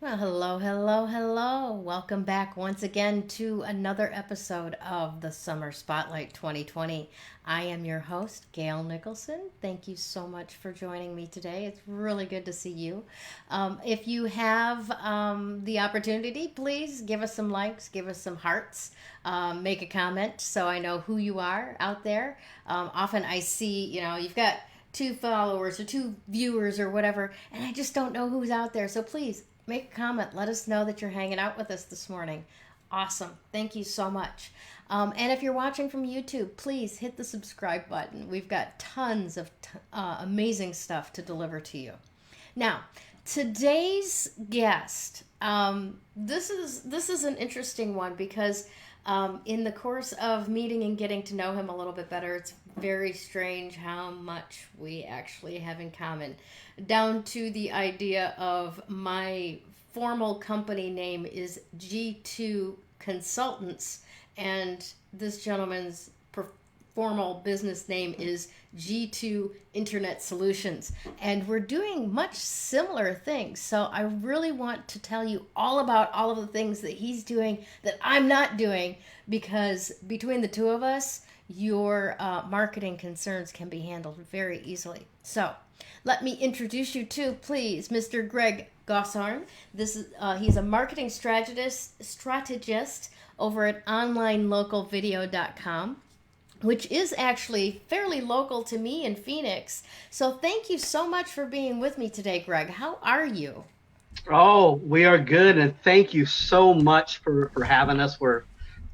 Well, hello, hello, hello. Welcome back once again to another episode of the Summer Spotlight 2020. I am your host, Gayle Nicholson. Thank you so much for joining me today. It's really good to see you. If you have the opportunity, please give us some likes, give us some hearts, make a comment so I know who you are out there. Often I see, you've got two followers or two viewers or whatever, and I just don't know who's out there. So please make a comment. Let us know that you're hanging out with us this morning. Awesome. Thank you so much. And if you're watching from YouTube, please hit the subscribe button. We've got tons of amazing stuff to deliver to you. Now, today's guest, this is an interesting one because in the course of meeting and getting to know him a little bit better, it's very strange how much we actually have in common. Down to the idea of my formal company name is G2 Consultants, and this gentleman's formal business name is G2 Internet Solutions. And we're doing much similar things. So I really want to tell you all about all of the things that he's doing that I'm not doing, because between the two of us, your marketing concerns can be handled very easily. So let me introduce you to, please, Mr. Greg Goshorn. He's a marketing strategist over at onlinelocalvideo.com, which is actually fairly local to me in Phoenix. So thank you so much for being with me today, Greg. How are you? Oh, we are good, and thank you so much for having us. We're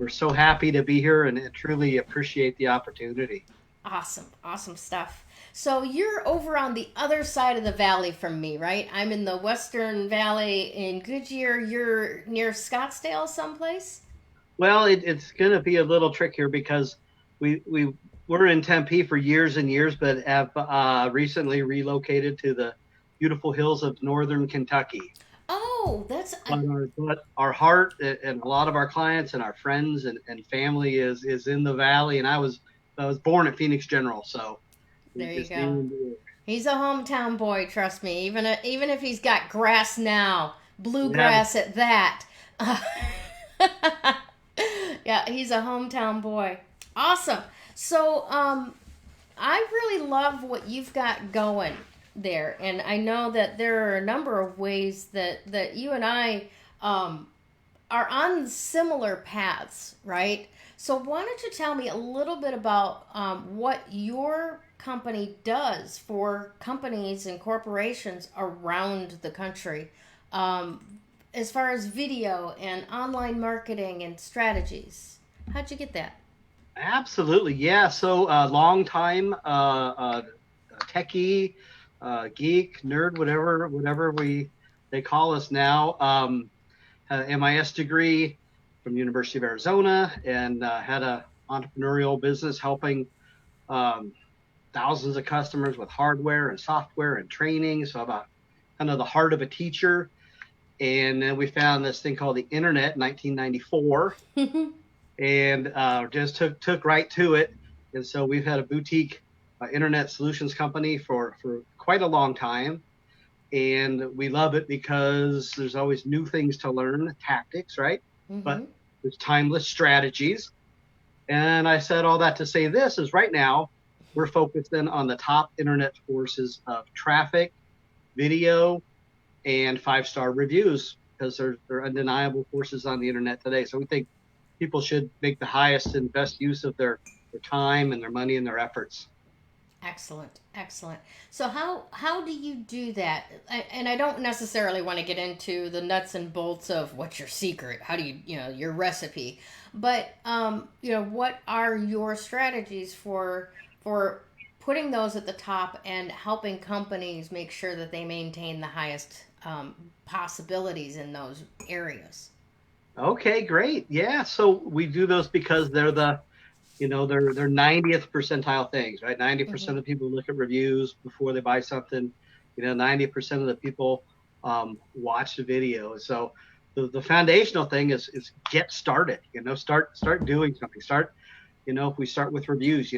so happy to be here and truly appreciate the opportunity. Awesome, awesome stuff. So you're over on the other side of the valley from me, right? I'm in the Western Valley in Goodyear. You're near Scottsdale someplace? Well, it's going to be a little trickier because we were in Tempe for years and years, but have recently relocated to the beautiful hills of northern Kentucky. Oh, But our heart and a lot of our clients and our friends and family is in the valley, and I was born at Phoenix General, so we there you just go. named it. He's a hometown boy, trust me. Even if he's got grass now, Yeah, bluegrass at that. Yeah, he's a hometown boy. Awesome. So, I really love what you've got going there, and I know that there are a number of ways that you and I are on similar paths, right? So, why don't you tell me a little bit about what your company does for companies and corporations around the country, as far as video and online marketing and strategies? How'd you get that? absolutely. Yeah. So, long time techie, geek, nerd, whatever they call us now. Had an MIS degree from the University of Arizona, and had a entrepreneurial business helping um, thousands of customers with hardware and software and training. So about kind of the heart of a teacher. And then we found this thing called the internet in 1994, and just took right to it. And so we've had a boutique internet solutions company for quite a long time, and we love it because there's always new things to learn, tactics, right? But Mm-hmm. there's timeless strategies. And I said all that to say this is right now we're focusing on the top internet forces of traffic, video, and five-star reviews because they're undeniable forces on the internet today. So we think people should make the highest and best use of their time and their money and their efforts. Excellent, excellent. So how do you do that? And I don't necessarily want to get into the nuts and bolts of what's your secret. How do your recipe? But what are your strategies for putting those at the top and helping companies make sure that they maintain the highest possibilities in those areas? Okay, great. Yeah, so we do those because they're 90th percentile things, right? 90% Mm-hmm. of people look at reviews before they buy something. 90% of the people watch the video. So the foundational thing is get started. Start doing something. If we start with reviews,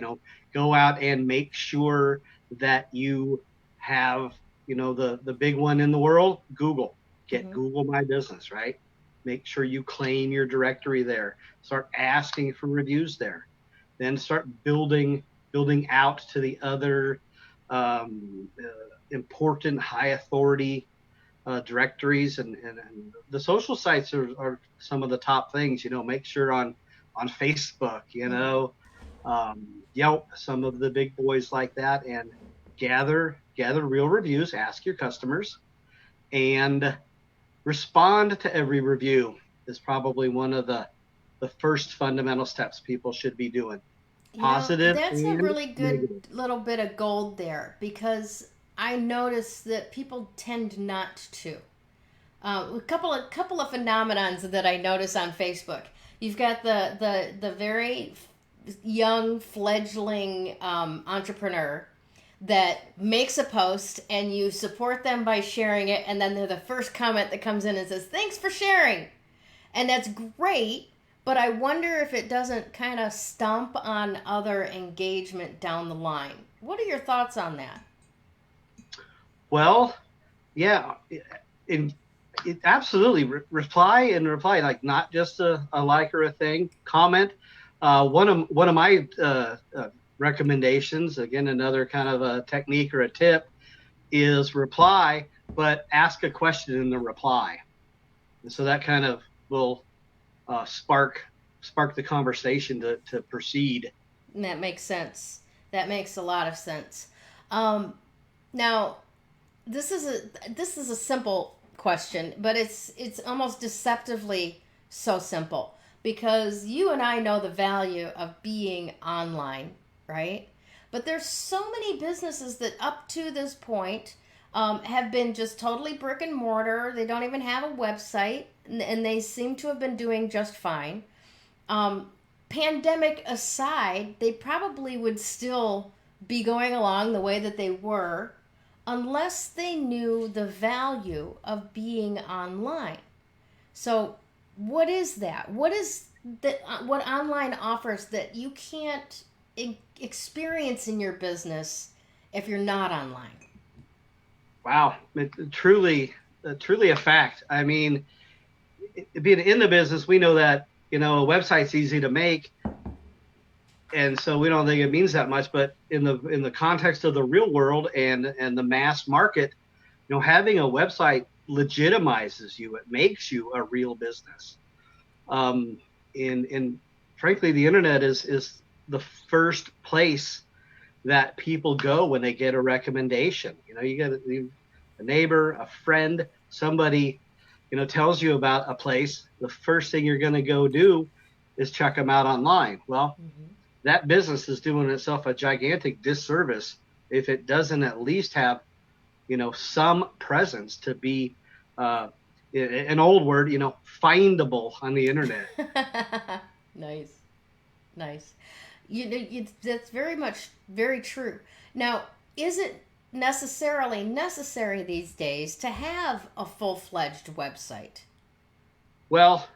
go out and make sure that you have, the big one in the world, Google. Get Google My Business, right? Make sure you claim your directory there. Start asking for reviews there. Then start building out to the other important high authority directories, and the social sites are some of the top things. Make sure on Facebook, Yelp, some of the big boys like that, and gather real reviews. Ask your customers and respond to every review is probably one of the first fundamental steps people should be doing. Positive That's a and really good negative. little bit of gold there, because I notice that people tend not to. A couple of phenomenons that I notice on Facebook. You've got the very young fledgling entrepreneur that makes a post, and you support them by sharing it, and then they're the first comment that comes in and says, "Thanks for sharing," and that's great. But I wonder if it doesn't kind of stomp on other engagement down the line. What are your thoughts on that? Well, yeah, it absolutely reply, like not just a like or a thing. Comment. One of my recommendations, again, another kind of a technique or a tip, is reply, but ask a question in the reply, and so that kind of will spark the conversation to proceed. And that makes sense. That makes a lot of sense. Now, this is a simple question, but it's almost deceptively so simple, because you and I know the value of being online, right? But there's so many businesses that up to this point have been just totally brick and mortar. They don't even have a website, and they seem to have been doing just fine. Pandemic aside, they probably would still be going along the way that they were, unless they knew the value of being online. So, what is that? What is that? What online offers that you can't experience in your business if you're not online? Wow, truly a fact. I mean, being in the business, we know that a website's easy to make, and so we don't think it means that much. But in the context of the real world and the mass market, having a website legitimizes you. It makes you a real business. And frankly, the internet is the first place that people go when they get a recommendation. You get a neighbor, a friend, somebody tells you about a place. The first thing you're going to go do is check them out online. Well, that business is doing itself a gigantic disservice if it doesn't at least have some presence to be an old word, findable on the internet. Nice. That's very true. Now, is it necessarily necessary these days to have a full-fledged website? Well,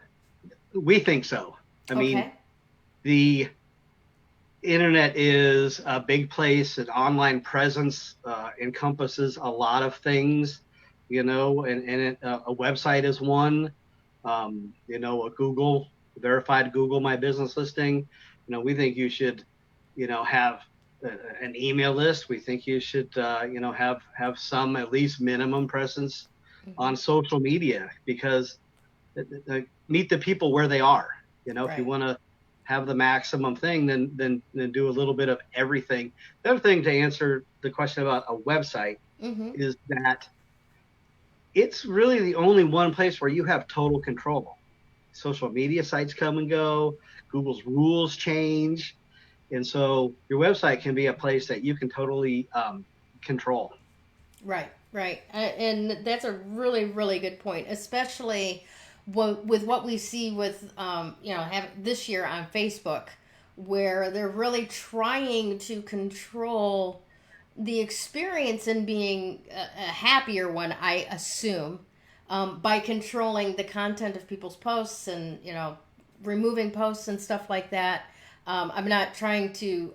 we think so. I mean, the internet is a big place. An online presence encompasses a lot of things, and a website is one. A verified Google My Business listing. We think you should, have an email list. We think you should, have some at least minimum presence on social media, because meet the people where they are. If you want to have the maximum thing, then do a little bit of everything. The other thing, to answer the question about a website, is that it's really the only one place where you have total control. Social media sites come and go. Google's rules change. And so your website can be a place that you can totally control. Right. And that's a really, really good point, especially with what we see with, this year on Facebook, where they're really trying to control the experience in being a happier one, I assume, by controlling the content of people's posts and, removing posts and stuff like that. I'm not trying to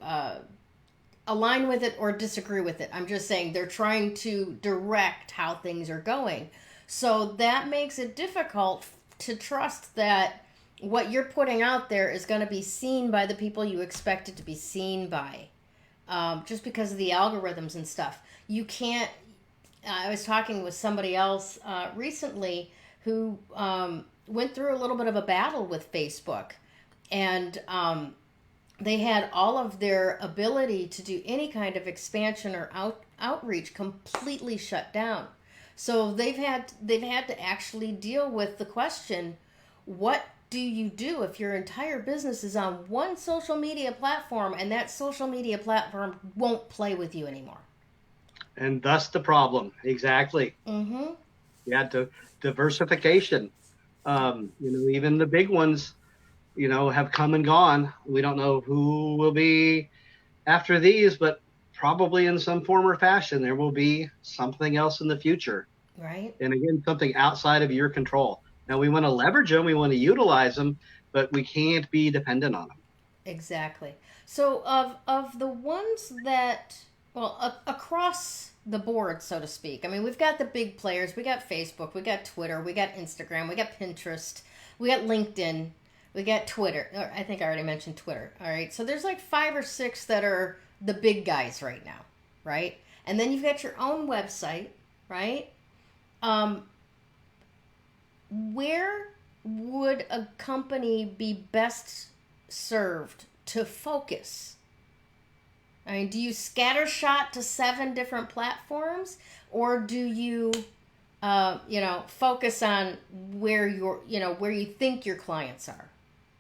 align with it or disagree with it. I'm just saying they're trying to direct how things are going. So that makes it difficult to trust that what you're putting out there is going to be seen by the people you expect it to be seen by, just because of the algorithms and stuff. You can't. I was talking with somebody else recently who went through a little bit of a battle with Facebook, and they had all of their ability to do any kind of expansion or outreach completely shut down. So they've had to actually deal with the question, what do you do if your entire business is on one social media platform and that social media platform won't play with you anymore? And thus the problem. Exactly. Mm-hmm. Yeah, diversification. Even the big ones, have come and gone. We don't know who will be after these, but probably in some form or fashion, there will be something else in the future. Right. And again, something outside of your control. Now, we want to leverage them, we want to utilize them, but we can't be dependent on them. Exactly. So of the ones that, well, across the board, so to speak. I mean, we've got the big players. We got Facebook, we got Twitter, we got Instagram, we got Pinterest, we got LinkedIn, we got Twitter. I think I already mentioned Twitter. All right. So there's like 5 or 6 that are the big guys right now, right? And then you've got your own website, right? Where would a company be best served to focus? I mean, do you scattershot to 7 different platforms, or do you, focus on where where you think your clients are?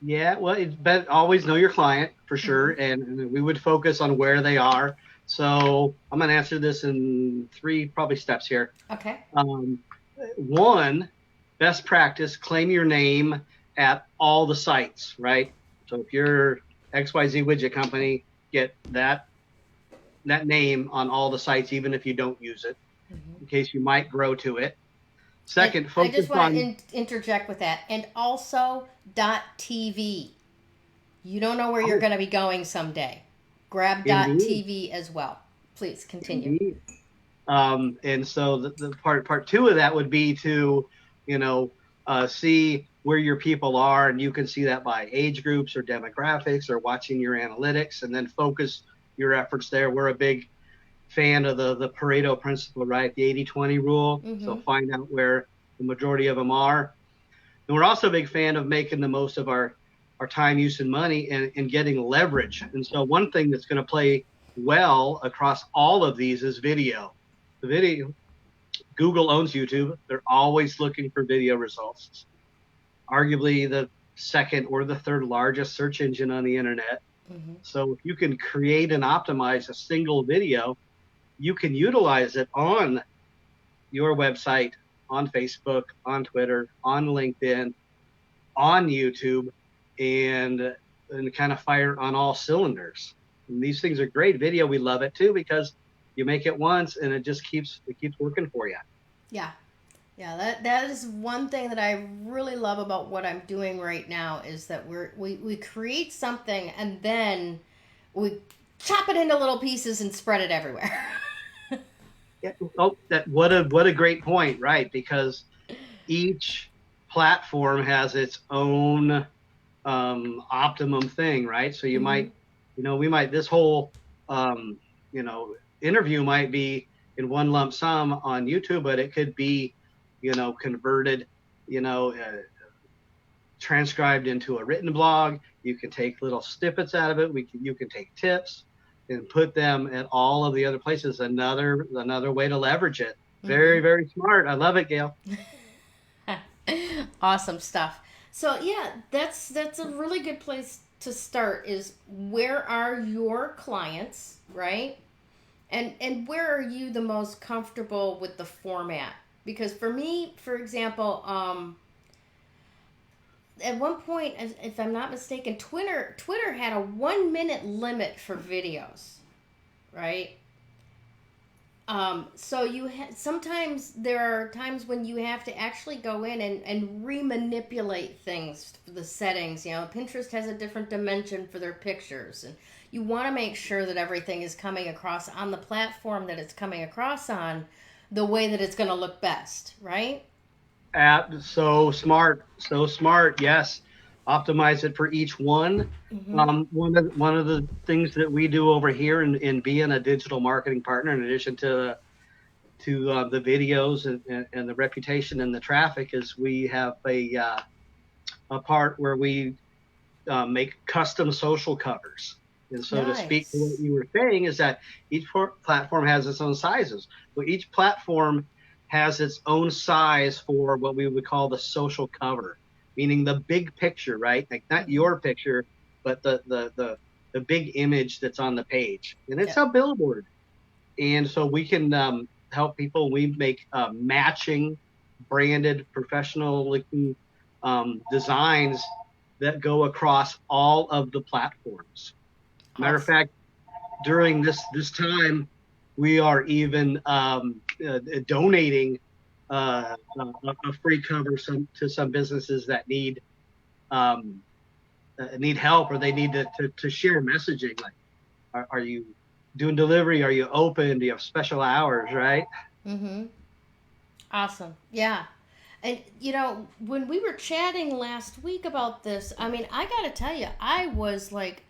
Yeah, well, it's better always know your client for sure, and we would focus on where they are. So I'm going to answer this in 3 probably steps here. Okay. One, best practice, claim your name at all the sites, right? So if you're XYZ widget company, get that name on all the sites, even if you don't use it, in case you might grow to it. Second, I just focus want on. to interject with that. And also .tv. You don't know where you're going to be going someday. Grab Indeed. .tv as well. Please continue. Indeed. And so the part 2 of that would be to, see where your people are, and you can see that by age groups or demographics or watching your analytics, and then focus your efforts there. We're a big fan of the Pareto principle, right? The 80-20 rule. So find out where the majority of them are. And we're also a big fan of making the most of our time, use, and money, and getting leverage. And so one thing that's going to play well across all of these is video. The video, Google owns YouTube. They're always looking for video results. Arguably the 2nd or the 3rd largest search engine on the internet. So if you can create and optimize a single video, you can utilize it on your website, on Facebook, on Twitter, on LinkedIn, on YouTube, and kind of fire on all cylinders. And these things are great. Video, we love it too, because you make it once and it keeps working for you. Yeah. Yeah, that is one thing that I really love about what I'm doing right now, is that we create something and then we chop it into little pieces and spread it everywhere. Yeah, what a great point, right? Because each platform has its own optimum thing, right? So you might, this whole interview might be in one lump sum on YouTube, but it could be converted, transcribed into a written blog. You can take little snippets out of it. You can take tips and put them at all of the other places. Another way to leverage it. Very, very smart. I love it, Gayle. Awesome stuff. So yeah, that's a really good place to start, is where are your clients, right? And where are you the most comfortable with the format? Because for me, for example, at one point, if I'm not mistaken, Twitter had a 1-minute limit for videos, right? So sometimes there are times when you have to actually go in and remanipulate things, the settings. Pinterest has a different dimension for their pictures, and you want to make sure that everything is coming across on the platform that it's coming across on the way that it's going to look best, right? So smart, so smart. Yes, optimize it for each one. Mm-hmm. One of the things that we do over here in being a digital marketing partner, in addition to the videos and the reputation and the traffic, is we have a part where we make custom social covers. And so, to speak to what Nice. you were saying, is that each platform has its own sizes. Well, each platform has its own size for what we would call the social cover, meaning the big picture, right? Like not Mm-hmm. your picture, but the big image that's on the page, and it's Yep. a billboard. And so we can help people. We make matching, branded, professional looking designs that go across all of the platforms. Matter of Awesome. fact, during this time, we are even donating a free cover to some businesses that um, need help, or they need to share messaging. Like, are you doing delivery? Are you open? Do you have special hours? Right? Mm-hmm. Awesome. Yeah. And when we were chatting last week about this, I mean, I got to tell you, I was like,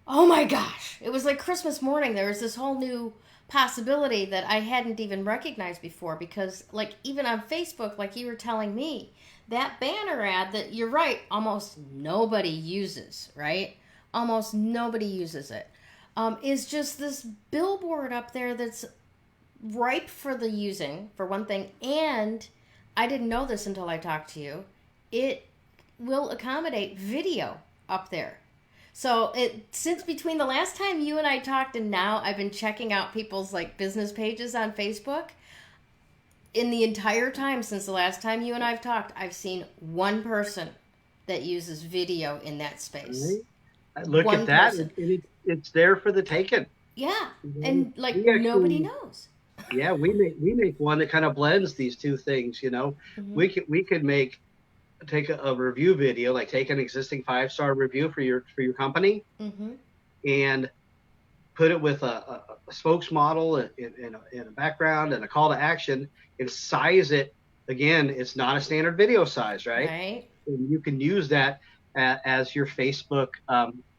oh my gosh. It was like Christmas morning. There was this whole new possibility that I hadn't even recognized before because, like, even on Facebook, like you were telling me, that banner ad that you're right, almost nobody uses, right? Almost nobody uses it. Is just this billboard up there that's ripe for the using, for one thing, and I didn't know this until I talked to you. It will accommodate video up there. So since between the last time you and I talked and now, I've been checking out people's like business pages on Facebook. In the entire time since the last time you and I've talked, I've seen one person that uses video in that space. Right? Look at One that. person. It's there for the taking. Yeah, We and like we nobody actually, knows. yeah, we make one that kind of blends these two things. Mm-hmm. We could take a review video, like take an existing 5-star review for your company, Mm-hmm. and put it with a spokesmodel in a background and a call to action, and size it. Again, it's not a standard video size, right? Right. And you can use that as your Facebook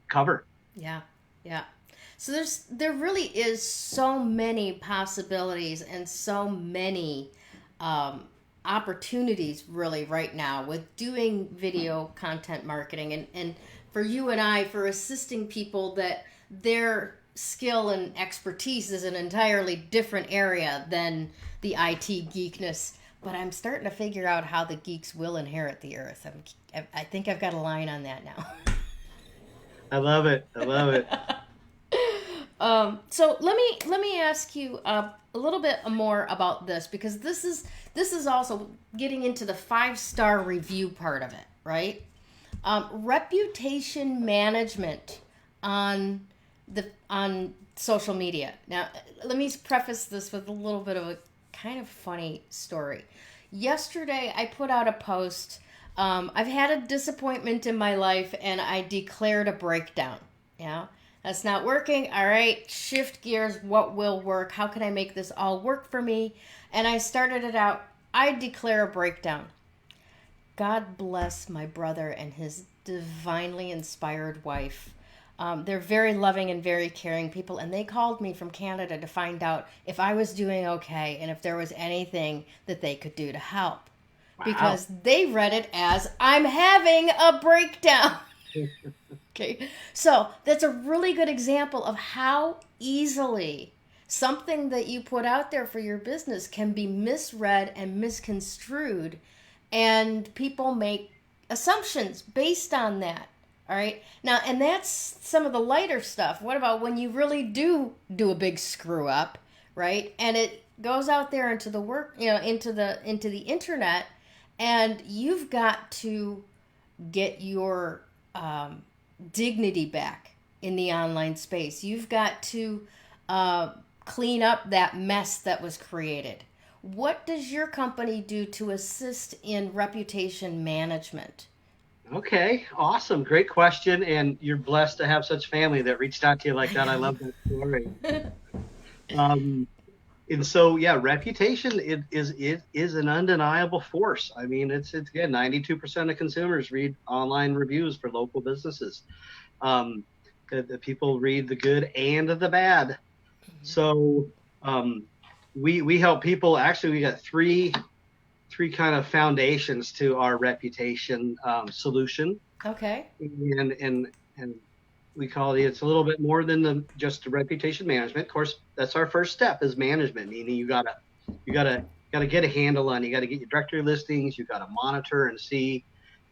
cover. Yeah, yeah. So there really is so many possibilities and so many um, opportunities really right now with doing video content marketing and for you and I for assisting people that their skill and expertise is an entirely different area than the IT geekness. But I'm starting to figure out how the geeks will inherit the earth. I think I've got a line on that now. I love it. I love it. So let me ask you a little bit more about this because this is also getting into the 5-star review part of it, right? Reputation management on on social media. Now, let me preface this with a little bit of a kind of funny story. Yesterday, I put out a post. I've had a disappointment in my life, and I declared a breakdown. Yeah, that's not working. All right, shift gears. What will work? How can I make this all work for me? And I started it out. I declare a breakdown. God bless my brother and his divinely inspired wife. They're very loving and very caring people, and they called me from Canada to find out if I was doing okay and if there was anything that they could do to help. Wow. Because they read it as, I'm having a breakdown. Okay, so that's a really good example of how easily something that you put out there for your business can be misread and misconstrued, and people make assumptions based on that. All right, now, and that's some of the lighter stuff. What about when you really do a big screw up, right? And it goes out there into the work, into the internet, and you've got to get your dignity back in the online space. You've got to clean up that mess that was created. What does your company do to assist in reputation management? Okay, awesome. Great question. And you're blessed to have such family that reached out to you like I that. I love know. that story. Um, And so, yeah, reputation it is an undeniable force. I mean, it's again, 92% of consumers read online reviews for local businesses. Um, the people read the good and the bad. So um, we help people. Actually, we got three kind of foundations to our reputation solution, Okay. and we call it's a little bit more than just the reputation management. Of course, that's our first step is management, meaning you gotta get a handle on. You got to get your directory listings. You got to monitor and see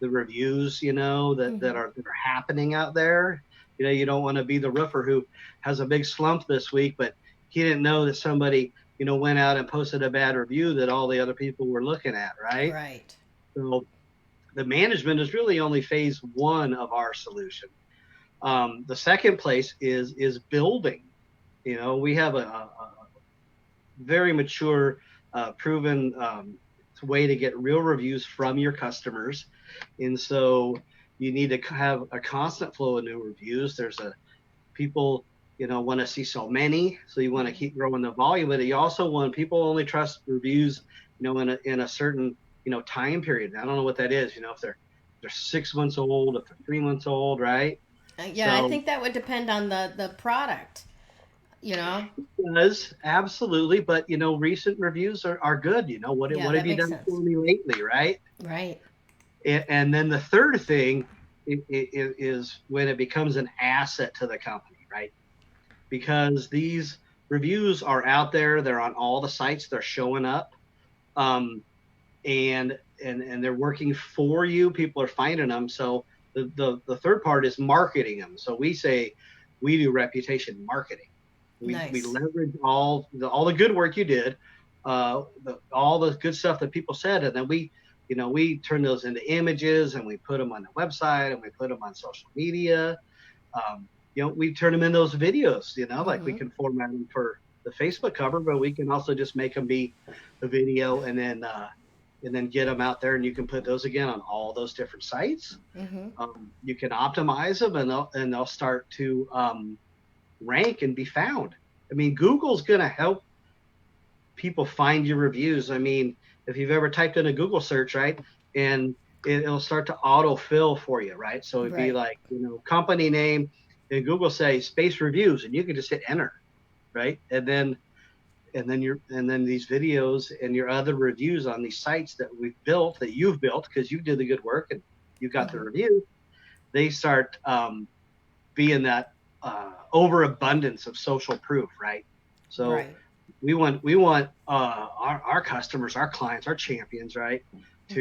the reviews, that are happening out there. You don't want to be the roofer who has a big slump this week, but he didn't know that somebody went out and posted a bad review that all the other people were looking at, right? Right. So the management is really only phase one of our solution. The second place is building. We have a very mature, proven way to get real reviews from your customers, and so you need to have a constant flow of new reviews. There's a people want to see so many, so you want to keep growing the volume, but you also want people only trust reviews in a certain time period. I don't know what that is, if they're 6 months old, if they're 3 months old, right? Yeah, I So think that would depend on the product, you know? it does, absolutely, but recent reviews are good. what Yeah, what have that you makes done sense. for me lately, right? Right. And then the third thing is when it becomes an asset to the company, right? Because these reviews are out there, they're on all the sites, they're showing up, um, and they're working for you. People are finding them. So the third part is marketing them. So we say we do reputation marketing. We Nice. leverage all the good work you did, all the good stuff that people said, and then we turn those into images and we put them on the website and we put them on social media. We turn them in those videos. Like we Mm-hmm. can format them for the Facebook cover, but we can also just make them be a video and then get them out there, and you can put those again on all those different sites. Mm-hmm. You can optimize them, and they'll start to rank and be found. I mean, Google's going to help people find your reviews. I mean, if you've ever typed in a Google search, right, and it'll start to autofill for you, right? So it'd be Right. like, company name, and Google say space reviews, and you can just hit enter, right? And then these videos and your other reviews on these sites that you've built because you did the good work and you got the Mm-hmm. review, they start being that overabundance of social proof, right? So Right. we want our customers, our clients, our champions, right, Mm-hmm.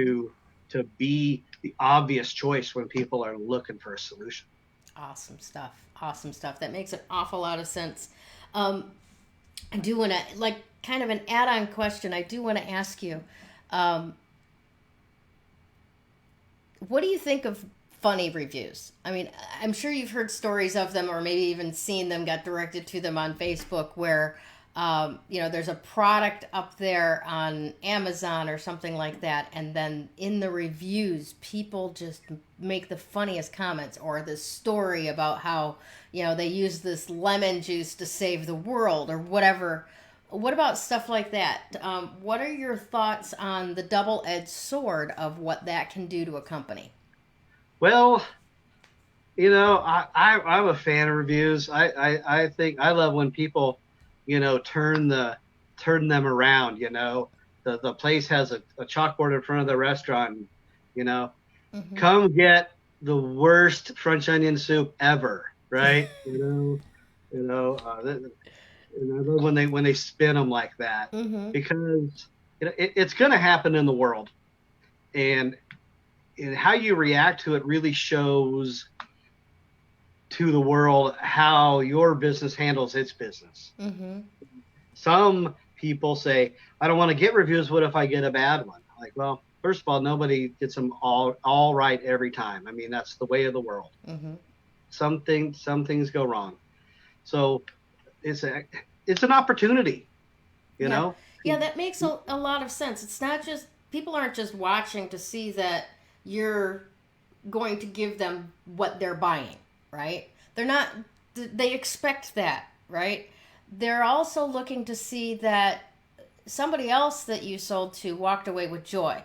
to be the obvious choice when people are looking for a solution. Awesome stuff. Awesome stuff. That makes an awful lot of sense. Um, I do want to, like, kind of an add on question, I do want to ask you, um, what do you think of funny reviews? I mean, I'm sure you've heard stories of them or maybe even seen them, got directed to them on Facebook where, there's a product up there on Amazon or something like that. And then in the reviews, people just make the funniest comments or this story about how, they use this lemon juice to save the world or whatever. What about stuff like that? What are your thoughts on the double-edged sword of what that can do to a company? Well, I'm a fan of reviews. I think I love when people, turn them around. The place has a chalkboard in front of the restaurant. You know, Mm-hmm. come get the worst French onion soup ever, right? You know, I love when they spin them like that Mm-hmm. because it's going to happen in the world, and how you react to it really shows to the world how your business handles its business. Mm-hmm. Some people say, I don't want to get reviews. What if I get a bad one? Like, well, first of all, nobody gets them all right every time. I mean, that's the way of the world. Mm-hmm. Some things go wrong. So it's a it's an opportunity, you Yeah. know. Yeah, that makes a lot of sense. It's not just, people aren't just watching to see that you're going to give them what they're buying, right? They're not, they expect that, right? they're also looking to see that somebody else that you sold to walked away with joy.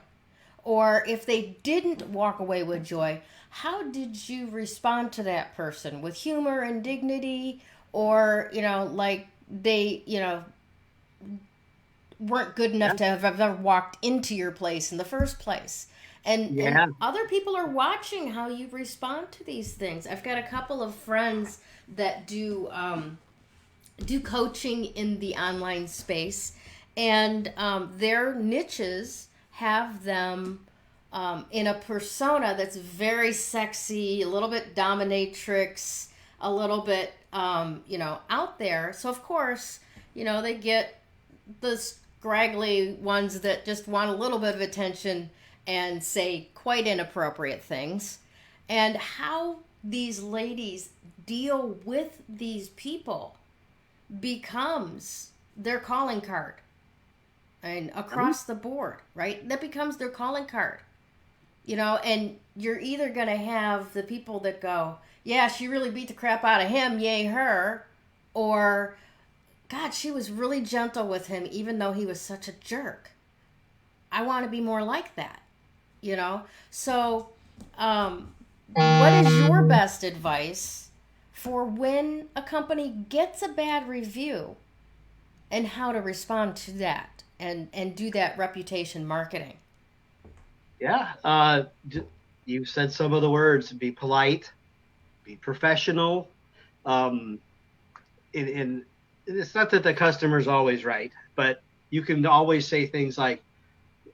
Or if they didn't walk away with joy, how did you respond to that person? With humor and dignity? Or, like they, weren't good enough to have ever walked into your place in the first place? And other people are watching how you respond to these things. I've got a couple of friends that do coaching in the online space, and their niches have them in a persona that's very sexy, a little bit dominatrix, a little bit out there. So of course, they get the scraggly ones that just want a little bit of attention and say quite inappropriate things. And how these ladies deal with these people becomes their calling card. And across the board, right? That becomes their calling card. And you're either going to have the people that go, yeah, she really beat the crap out of him, yay her, or, God, she was really gentle with him even though he was such a jerk. I want to be more like that, So, what is your best advice for when a company gets a bad review and how to respond to that and do that reputation marketing? Yeah. You said some of the words: be polite, be professional. And it's not that the customer's always right, but you can always say things like,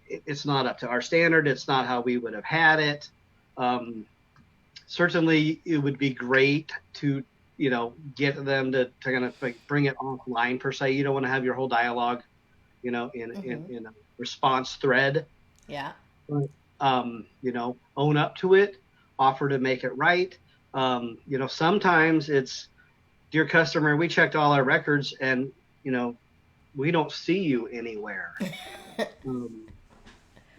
it's not up to our standard. It's not how we would have had it. Certainly it would be great to, get them to kind of like bring it offline per se. You don't want to have your whole dialogue, in a response thread. Yeah. But, own up to it, offer to make it right. Sometimes it's, dear customer, we checked all our records and, we don't see you anywhere.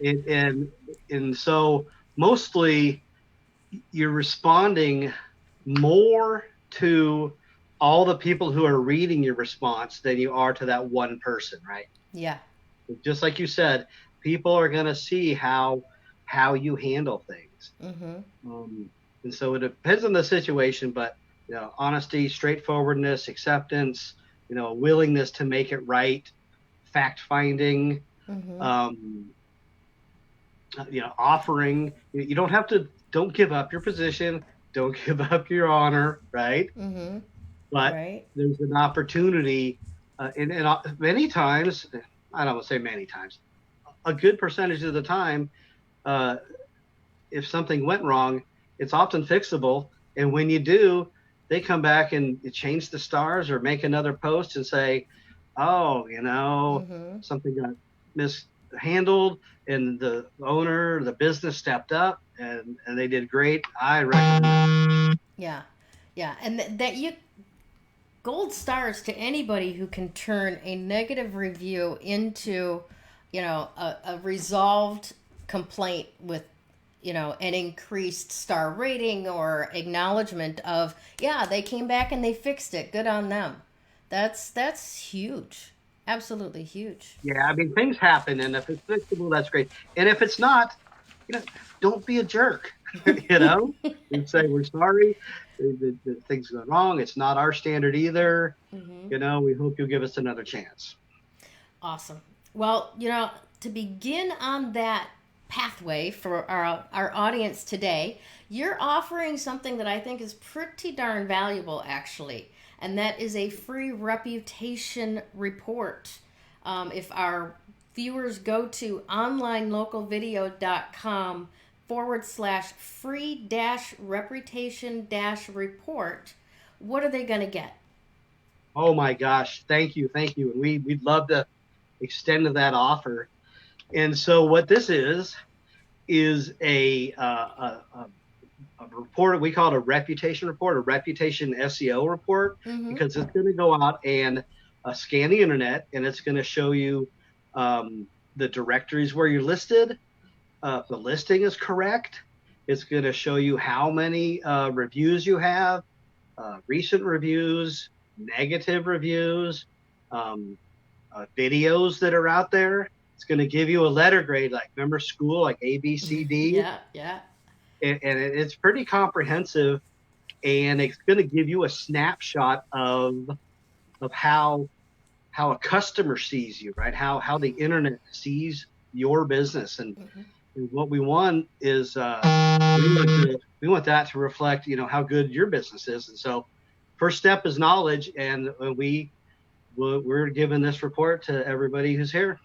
And so mostly you're responding more to all the people who are reading your response than you are to that one person, right? Yeah. Just like you said, people are going to see how you handle things. Mm-hmm. And so it depends on the situation, but honesty, straightforwardness, acceptance, willingness to make it right, fact finding, Mm-hmm. Offering. You don't give up your position, don't give up your honor, right? Mm-hmm. But Right. there's an opportunity, and many times, I don't want to say many times, a good percentage of the time, if something went wrong, it's often fixable. And when you do, they come back and change the stars or make another post and say, oh, Mm-hmm. something got mishandled and the owner, the business stepped up and they did great. I recommend. Yeah. Yeah. And that you gold stars to anybody who can turn a negative review into, a resolved complaint with, an increased star rating or acknowledgement of, yeah, they came back and they fixed it. Good on them. That's huge. Absolutely huge. Yeah, I mean, things happen, and if it's fixable, that's great. And if it's not, don't be a jerk. And say we're sorry. The things go wrong. It's not our standard either. Mm-hmm. We hope you'll give us another chance. Awesome. Well, to begin on that pathway for our audience today, you're offering something that I think is pretty darn valuable, actually, and that is a free reputation report. If our viewers go to onlinelocalvideo.com/free-reputation-report, what are they going to get? Oh my gosh, thank you. And we'd love to extend that offer. And so what this is a report. We call it a reputation report, a reputation SEO report, Mm-hmm. because it's going to go out and scan the internet, and it's going to show you the directories where you're listed. If the listing is correct, it's going to show you how many reviews you have, recent reviews, negative reviews, videos that are out there. It's going to give you a letter grade, like remember school, like A, B, C, D. Yeah, yeah. And it's pretty comprehensive, and it's going to give you a snapshot of how a customer sees you, right? How the internet sees your business, and what we want is we want that to reflect, how good your business is. And so, first step is knowledge, and we're giving this report to everybody who's here.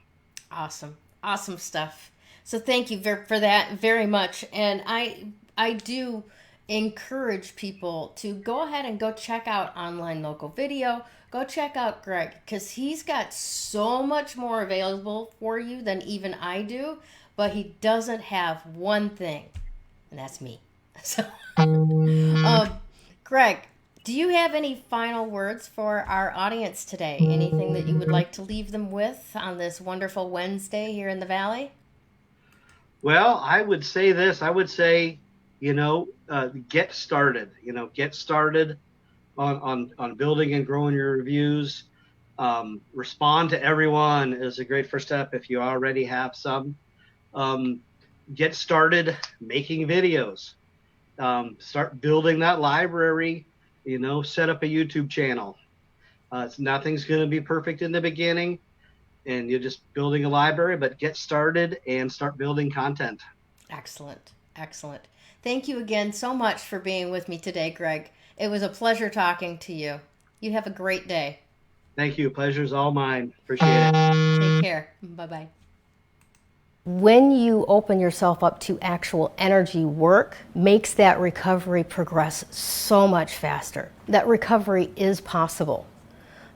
Awesome. Awesome stuff. So thank you for that very much. And I do encourage people to go ahead and go check out Online Local Video. Go check out Greg, because he's got so much more available for you than even I do, but he doesn't have one thing, and that's me. So, Greg, do you have any final words for our audience today? Anything that you would like to leave them with on this wonderful Wednesday here in the Valley? Well, I would say this. I would say, get started. Get started on building and growing your reviews. Respond to everyone is a great first step if you already have some. Get started making videos. Start building that library. Set up a YouTube channel. Nothing's going to be perfect in the beginning, and you're just building a library, but get started and start building content. Excellent. Excellent. Thank you again so much for being with me today, Greg. It was a pleasure talking to you. You have a great day. Thank you. Pleasure's all mine. Appreciate it. Take care. Bye-bye. When you open yourself up to actual energy work, makes that recovery progress so much faster. That recovery is possible.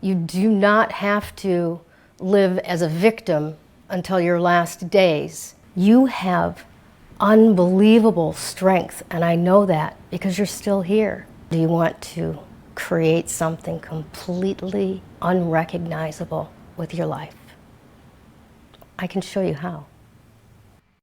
You do not have to live as a victim until your last days. You have unbelievable strength, and I know that because you're still here. Do you want to create something completely unrecognizable with your life? I can show you how.